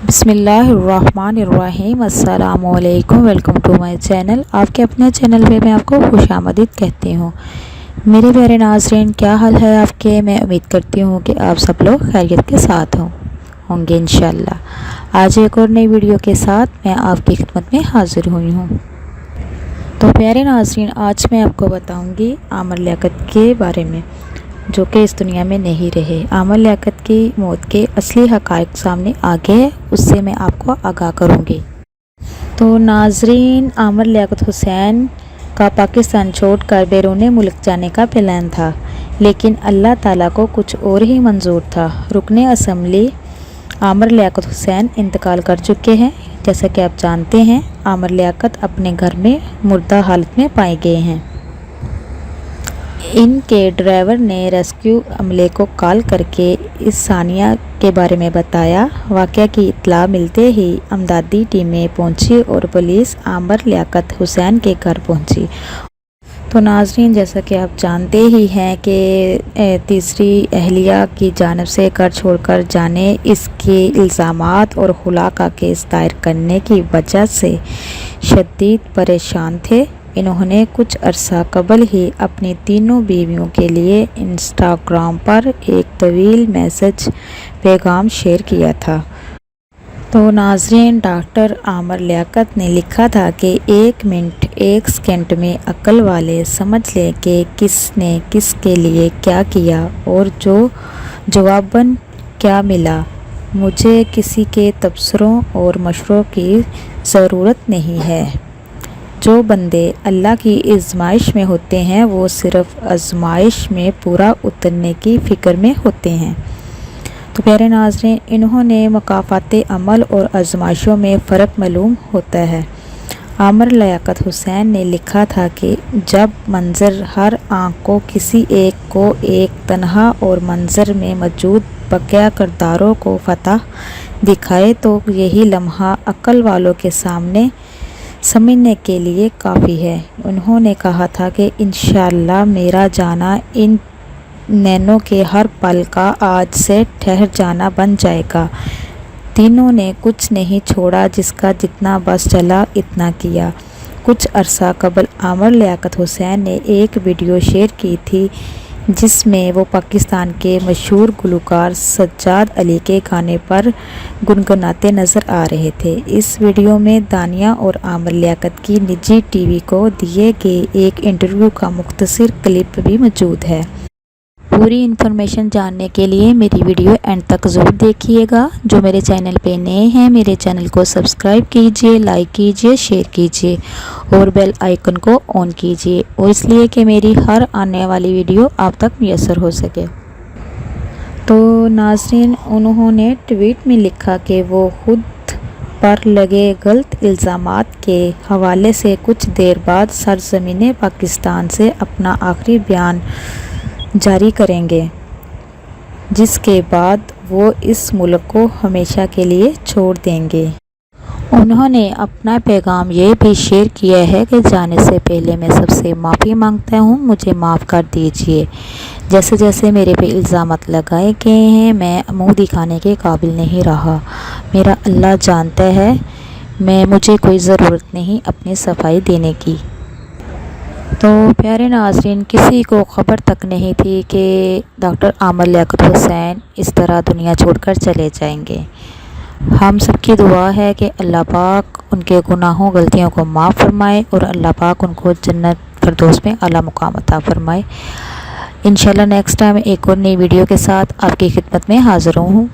بسم اللہ الرحمن الرحیم۔ السلام علیکم، ویلکم ٹو مائی چینل۔ آپ کے اپنے چینل پہ میں آپ کو خوش آمدید کہتی ہوں۔ میرے پیارے ناظرین، کیا حال ہے آپ کے؟ میں امید کرتی ہوں کہ آپ سب لوگ خیریت کے ساتھ ہوں گے انشاءاللہ۔ آج ایک اور نئی ویڈیو کے ساتھ میں آپ کی خدمت میں حاضر ہوئی ہوں۔ تو پیارے ناظرین، آج میں آپ کو بتاؤں گی عامر لیاقت کے بارے میں، جو کہ اس دنیا میں نہیں رہے۔ عامر لیاقت کی موت کے اصلی حقائق سامنے آ گئے، اس سے میں آپ کو آگاہ کروں گی۔ تو ناظرین، عامر لیاقت حسین کا پاکستان چھوڑ کر بیرون ملک جانے کا پلان تھا، لیکن اللہ تعالیٰ کو کچھ اور ہی منظور تھا۔ رکن اسمبلی عامر لیاقت حسین انتقال کر چکے ہیں۔ جیسا کہ آپ جانتے ہیں، عامر لیاقت اپنے گھر میں مردہ حالت میں پائے گئے ہیں۔ ان کے ڈرائیور نے ریسکیو عملے کو کال کر کے اس ثانیہ کے بارے میں بتایا۔ واقعہ کی اطلاع ملتے ہی امدادی ٹیمیں پہنچی اور پولیس عامر لیاقت حسین کے گھر پہنچی۔ تو ناظرین، جیسا کہ آپ جانتے ہی ہیں کہ تیسری اہلیہ کی جانب سے گھر چھوڑ کر جانے، اس کے الزامات اور خلا کا کیس دائر کرنے کی وجہ سے شدید پریشان تھے۔ انہوں نے کچھ عرصہ قبل ہی اپنی تینوں بیویوں کے لیے انسٹاگرام پر ایک طویل میسج پیغام شیئر کیا تھا۔ تو ناظرین، ڈاکٹر عامر لیاقت نے لکھا تھا کہ 1 منٹ 1 سیکنڈ میں عقل والے سمجھ لیں کہ کس نے کس کے لیے کیا کیا اور جواباً کیا ملا۔ مجھے کسی کے تبصروں اور مشوروں کی ضرورت نہیں ہے۔ جو بندے اللہ کی آزمائش میں ہوتے ہیں وہ صرف آزمائش میں پورا اترنے کی فکر میں ہوتے ہیں۔ تو پیارے ناظرین، انہوں نے مکافات عمل اور آزمائشوں میں فرق معلوم ہوتا ہے۔ عامر لیاقت حسین نے لکھا تھا کہ جب منظر ہر آنکھ کو کسی ایک کو ایک تنہا اور منظر میں موجود بقیہ کرداروں کو فتح دکھائے تو یہی لمحہ عقل والوں کے سامنے سمجھنے کے لیے کافی ہے۔ انہوں نے کہا تھا کہ انشاءاللہ میرا جانا ان نینوں کے ہر پل کا آج سے ٹھہر جانا بن جائے گا۔ تینوں نے کچھ نہیں چھوڑا، جس کا جتنا بس چلا اتنا کیا۔ کچھ عرصہ قبل عامر لیاقت حسین نے ایک ویڈیو شیئر کی تھی جس میں وہ پاکستان کے مشہور گلوکار سجاد علی کے گانے پر گنگناتے نظر آ رہے تھے۔ اس ویڈیو میں دانیہ اور عامر لیاقت کی نجی ٹی وی کو دیے گئے ایک انٹرویو کا مختصر کلپ بھی موجود ہے۔ پوری انفارمیشن جاننے کے لیے میری ویڈیو اینڈ تک ضرور دیکھیے گا۔ جو میرے چینل پہ نئے ہیں، میرے چینل کو سبسکرائب کیجئے، لائک کیجئے، شیئر کیجئے اور بیل آئیکن کو آن کیجئے، اور اس لیے کہ میری ہر آنے والی ویڈیو آپ تک میسر ہو سکے۔ تو ناظرین، انہوں نے ٹویٹ میں لکھا کہ وہ خود پر لگے غلط الزامات کے حوالے سے کچھ دیر بعد سرزمین پاکستان سے اپنا آخری بیان جاری کریں گے، جس کے بعد وہ اس ملک کو ہمیشہ کے لیے چھوڑ دیں گے۔ انہوں نے اپنا پیغام یہ بھی شیئر کیا ہے کہ جانے سے پہلے میں سب سے معافی مانگتا ہوں، مجھے معاف کر دیجئے۔ جیسے جیسے میرے پہ الزامات لگائے گئے ہیں، میں منہ دکھانے کے قابل نہیں رہا۔ میرا اللہ جانتا ہے، مجھے کوئی ضرورت نہیں اپنی صفائی دینے کی۔ تو پیارے ناظرین، کسی کو خبر تک نہیں تھی کہ ڈاکٹر عامر لیاقت حسین اس طرح دنیا چھوڑ کر چلے جائیں گے۔ ہم سب کی دعا ہے کہ اللہ پاک ان کے گناہوں غلطیوں کو معاف فرمائے اور اللہ پاک ان کو جنت فردوس میں اعلیٰ مقام عطا فرمائے۔ انشاءاللہ نیکسٹ ٹائم ایک اور نئی ویڈیو کے ساتھ آپ کی خدمت میں حاضر ہوں۔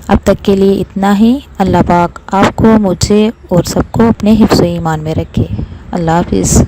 اب تک کے لیے اتنا ہی۔ اللہ پاک آپ کو، مجھے اور سب کو اپنے حفظ و ایمان میں رکھے۔ اللہ حافظ۔